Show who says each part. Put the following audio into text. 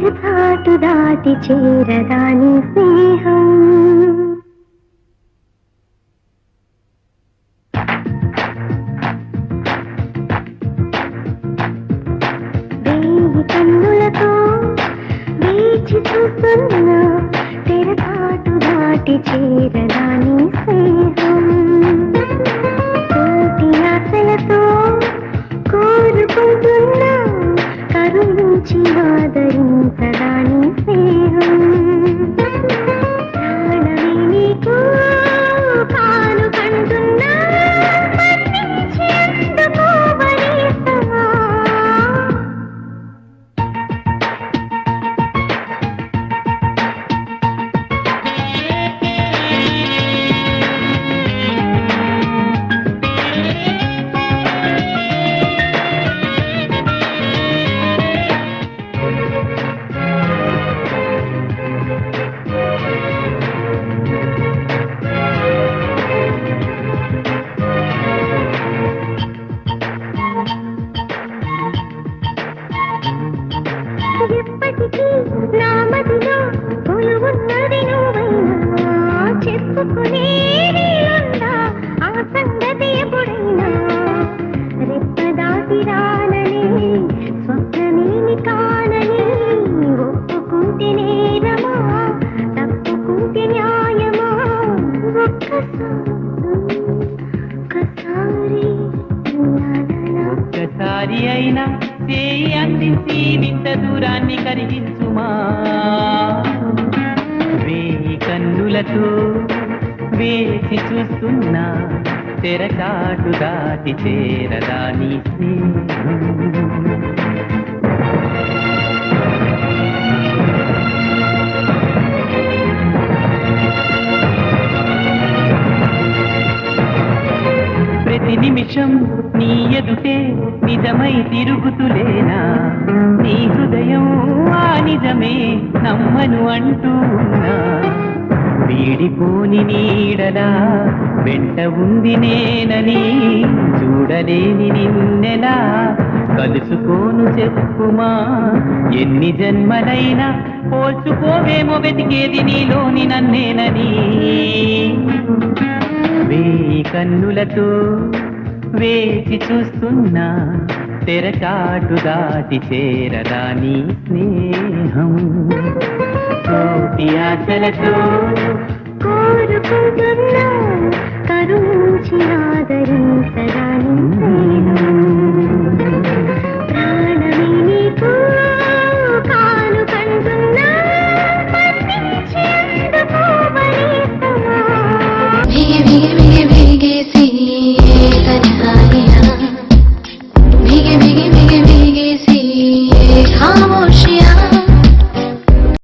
Speaker 1: తెరచాటు దాటి చేరదాని స్నేహం. వేయి కన్నులతో వేచి చూస్తున్నా తెరచాటు దాటి చేరదాని స్నేహం. కోటి ఆశలతో కోరుకుంటున్నా కరుణించి ఆదరించదాని స్నేహం. ప్రాణమే నీకు కాను కంటున్నా మన్నించి అందుకోవనేస్తమా. ఎప్పటికీ నా మదిలో కొలువున్నది నువ్వైనా చెప్పుకునే నీలుందా ఆ సంగతి ఎప్పుడైనా. రెప్పదాటి రానని స్వప్నమేమి కానని ఒప్పుకుంటే నేరమా తప్పుకుంటే న్యాయమా.
Speaker 2: ఒక్కసారి అయినా చేయి అందించి వింత దూరాన్ని కరిగించుమా. వేయి కన్నులతో వేసి చూస్తున్నా తెరచాటు దాటి చేరదాని స్నేహం. ప్రతి నిమిషం నీ ఎదుటే నిజమై తిరుగుతులేనా. నీ హృదయం ఆ నిజమే నమ్మను అంటూ ఉన్నా. వీడిపోని నీడలా వెంట ఉంది నేనని చూడలేని నిన్నెలా కలుసుకోను చెప్పుమా. ఎన్ని జన్మలైనా పోల్చుకోవేమో వెతికేది నీలోని నన్నేనని. వేయి కన్నులతో వేచి చూస్తున్నా తెరచాటు దాటి చేరదాని స్నేహం. కోటి ఆశలతో
Speaker 1: కోరుకుంటున్నా కరుణించి ఆదరించదాని స్నేహం.